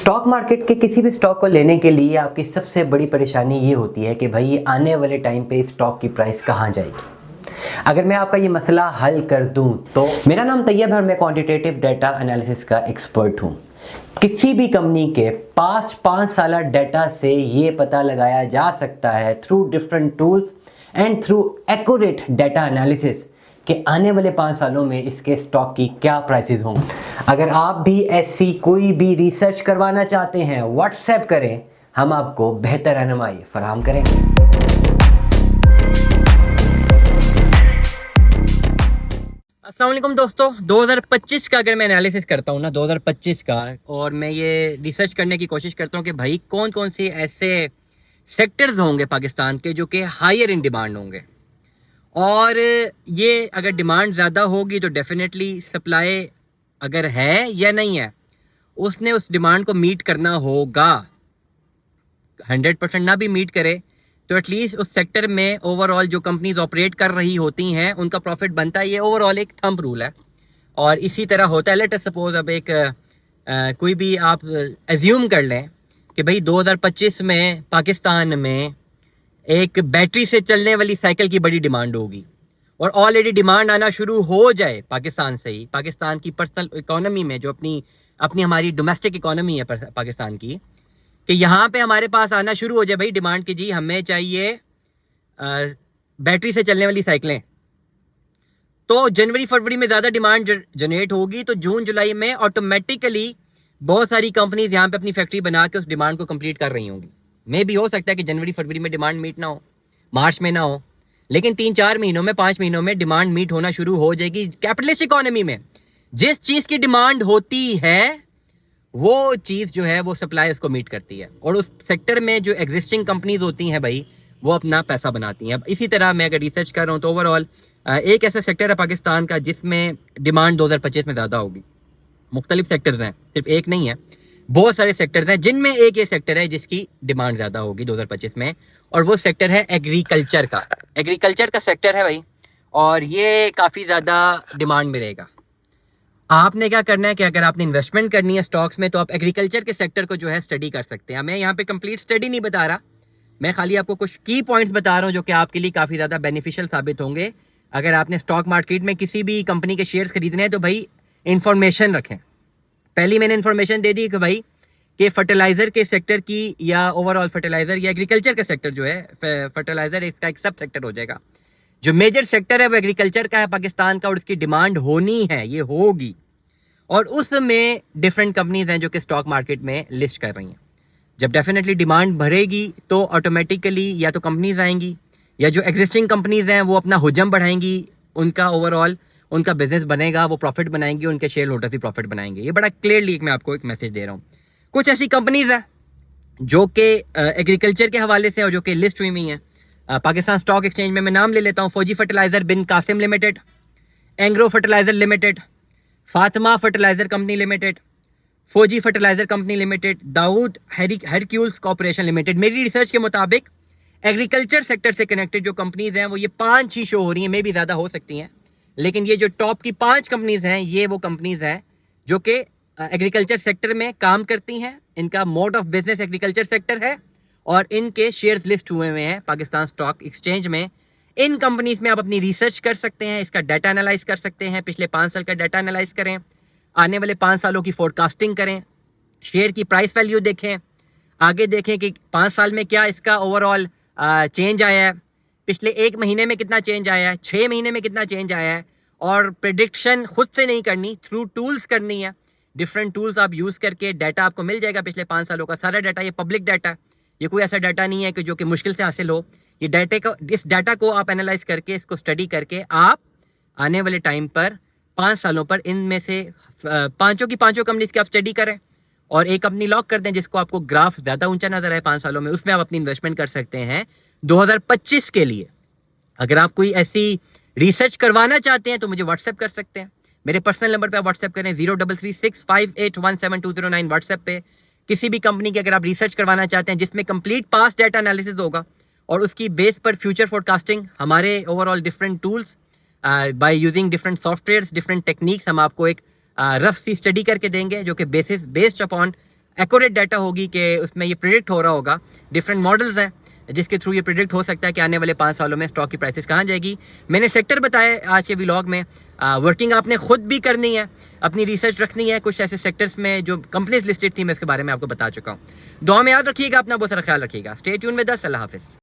Stock market के किसी भी स्टॉक को लेने के लिए आपकी सबसे बड़ी परेशानी ये होती है कि भाई आने वाले टाइम पे स्टॉक की प्राइस कहाँ जाएगी। अगर मैं आपका ये मसला हल कर दूं तो मेरा नाम तैयब है और मैं क्वांटिटेटिव डाटा एनालिसिस का एक्सपर्ट हूं। किसी भी कंपनी के पास्ट 5 साल डाटा से ये पता लगाया जा सकता है through different tools and through accurate data analysis कि आने वाले 5 सालों में इसके स्टॉक की क्या प्राइसेस होंगे। अगर आप भी ऐसी कोई भी रिसर्च करवाना चाहते हैं व्हाट्सएप करें, हम आपको बेहतर रहनुमाई फराहम करेंगे। अस्सलाम वालेकुम दोस्तों, 2025 का अगर मैं एनालिसिस करता हूँ ना 2025 का, और मैं ये रिसर्च करने की कोशिश करता हूँ कि भाई कौन कौन से ऐसे सेक्टर्स होंगे पाकिस्तान के जो कि हायर इन डिमांड होंगे, और ये अगर डिमांड ज़्यादा होगी तो डेफिनेटली सप्लाई अगर है या नहीं है उसने उस डिमांड को मीट करना होगा। 100% ना भी मीट करे तो एटलीस्ट उस सेक्टर में ओवरऑल जो कंपनीज ऑपरेट कर रही होती हैं उनका प्रॉफिट बनता है। ये ओवरऑल एक थंब रूल है और इसी तरह होता है। लेट अस सपोज अब एक कोई भी आप एज्यूम कर लें कि भाई 2025 में पाकिस्तान में एक बैटरी से चलने वाली साइकिल की बड़ी डिमांड होगी और ऑलरेडी डिमांड आना शुरू हो जाए पाकिस्तान से ही, पाकिस्तान की पर्सनल इकोनॉमी में, जो अपनी हमारी डोमेस्टिक इकोनॉमी है पाकिस्तान की, कि यहाँ पे हमारे पास आना शुरू हो जाए भाई डिमांड की, जी हमें चाहिए बैटरी से चलने वाली साइकिलें, तो जनवरी फरवरी में ज़्यादा डिमांड जनरेट होगी। तो जून जुलाई में ऑटोमेटिकली बहुत सारी कंपनीज यहाँ पे अपनी फैक्ट्री बना के उस डिमांड को कंप्लीट कर रही होंगी। मे भी हो सकता है कि जनवरी फरवरी में डिमांड मीट ना हो, मार्च में ना हो, लेकिन 3-4 महीनों में 5 महीनों में डिमांड मीट होना शुरू हो जाएगी। कैपिटलिस्ट इकोनॉमी में जिस चीज़ की डिमांड होती है वो चीज़ जो है वो सप्लाई उसको मीट करती है, और उस सेक्टर में जो एग्जिस्टिंग कंपनीज होती हैं भाई वो अपना पैसा बनाती हैं। अब इसी तरह मैं अगर रिसर्च कर रहा हूँ तो ओवरऑल एक ऐसा सेक्टर है पाकिस्तान का जिसमें डिमांड 2025 में ज़्यादा होगी। मुख्तलिफ सेक्टर्स हैं, सिर्फ एक नहीं है, बहुत सारे सेक्टर्स हैं जिनमें एक ये सेक्टर है जिसकी डिमांड ज़्यादा होगी 2025 में, और वो सेक्टर है एग्रीकल्चर का। एग्रीकल्चर का सेक्टर है भाई, और ये काफ़ी ज़्यादा डिमांड में रहेगा। आपने क्या करना है कि अगर आपने इन्वेस्टमेंट करनी है स्टॉक्स में तो आप एग्रीकल्चर के सेक्टर को जो है स्टडी कर सकते हैं। मैं यहाँ पे कंप्लीट स्टडी नहीं बता रहा, मैं खाली आपको कुछ की पॉइंट्स बता रहा हूँ जो कि आपके लिए काफ़ी ज़्यादा बेनिफिशियल साबित होंगे। अगर आपने स्टॉक मार्केट में किसी भी कंपनी के शेयर्स खरीदने हैं तो भाई इंफॉर्मेशन रखें। पहली मैंने इन्फॉर्मेशन दे दी कि भाई कि फर्टिलाइज़र के सेक्टर की, या ओवरऑल फर्टिलाइज़र या एग्रीकल्चर का सेक्टर जो है, फर्टिलाइज़र इसका एक सब सेक्टर हो जाएगा। जो मेजर सेक्टर है वो एग्रीकल्चर का है पाकिस्तान का, और उसकी डिमांड होनी है, ये होगी, और उसमें डिफरेंट कंपनीज हैं जो कि स्टॉक मार्केट में लिस्ट कर रही हैं। जब डेफिनेटली डिमांड बढ़ेगी तो ऑटोमेटिकली या तो कंपनीज आएंगी या जो एग्जिस्टिंग कंपनीज हैं वो अपना हुजम बढ़ाएंगी, उनका ओवरऑल उनका बिजनेस बनेगा, वो प्रॉफिट बनाएंगी, उनके शेयर होल्डर्स भी प्रॉफिट बनाएंगे। ये बड़ा क्लियरली मैं आपको एक मैसेज दे रहा हूँ। कुछ ऐसी कंपनीज हैं जो कि एग्रीकल्चर के हवाले से और जो कि लिस्ट हुई हुई हैं पाकिस्तान स्टॉक एक्सचेंज में। मैं नाम ले लेता हूँ: Fauji fertilizer Bin Qasim limited, Engro fertilizer limited, Fatima fertilizer company limited, Fauji fertilizer company limited, Dawood Hercules corporation limited. मेरी रिसर्च के मुताबिक एग्रीकल्चर सेक्टर से कनेक्टेड जो कंपनीज हैं वो ये 5 ही शो हो रही हैं, मे भी ज़्यादा हो सकती हैं, लेकिन ये जो टॉप की 5 कंपनीज हैं ये वो कंपनीज हैं जो कि एग्रीकल्चर सेक्टर में काम करती हैं। इनका mode of business agriculture sector है और इनके शेयर्स लिस्ट हुए हुए हैं पाकिस्तान स्टॉक एक्सचेंज में। इन कंपनीज में आप अपनी रिसर्च कर सकते हैं, इसका डाटा एनालाइज कर सकते हैं, पिछले 5 साल का डाटा एनालाइज करें, आने वाले 5 सालों की फोरकास्टिंग करें, शेयर की प्राइस वैल्यू देखें, आगे देखें कि 5 साल में क्या इसका ओवरऑल चेंज आया है, पिछले 1 महीने में कितना चेंज आया है, 6 महीने में कितना चेंज आया है। और प्रेडिक्शन खुद से नहीं करनी, थ्रू टूल्स करनी है। डिफरेंट टूल्स आप यूज़ करके डाटा आपको मिल जाएगा, पिछले 5 सालों का सारा डाटा। ये पब्लिक डाटा है, ये कोई ऐसा डाटा नहीं है कि जो कि मुश्किल से हासिल हो। ये इस डाटा को आप एनालाइज करके, इसको स्टडी करके आप आने वाले टाइम पर 5 सालों पर इनमें से पाँचों की पाँचों कंपनीज की आप स्टडी करें और एक कंपनी लॉक कर दें जिसको आपको ग्राफ ज़्यादा ऊंचा नजर आए 5 सालों में, उसमें आप अपनी इन्वेस्टमेंट कर सकते हैं 2025 के लिए। अगर आप कोई ऐसी रिसर्च करवाना चाहते हैं तो मुझे व्हाट्सएप कर सकते हैं। मेरे पर्सनल नंबर पे आप व्हाट्सएप करें 0336581720 व्हाट्सएप पे। किसी भी कंपनी की अगर आप रिसर्च करवाना चाहते हैं जिसमें कंप्लीट पास्ट डाटा एनालिसिस होगा और उसकी बेस पर फ्यूचर फोरकास्टिंग, हमारे overall different tools by using different softwares, different techniques, हम आपको एक रफ सी स्टडी करके देंगे जो कि बेस्ड अपॉन एक्यूरेट डाटा होगी कि उसमें ये प्रिडिक्ट हो रहा होगा। डिफरेंट मॉडल्स हैं जिसके थ्रू ये प्रिडिक्ट हो सकता है कि आने वाले 5 सालों में स्टॉक की प्राइसेस कहाँ जाएगी। मैंने सेक्टर बताए आज के व्लॉग में। वर्किंग आपने खुद भी करनी है, अपनी रिसर्च रखनी है। कुछ ऐसे सेक्टर्स में जो कंपनीज लिस्टेड थी मैं इसके बारे में आपको बता चुका हूँ। दुआ में याद रखिएगा, अपना बहुत सारा ख्याल रखिएगा। स्टे ट्यून में 10। अल्लाह हाफिज़।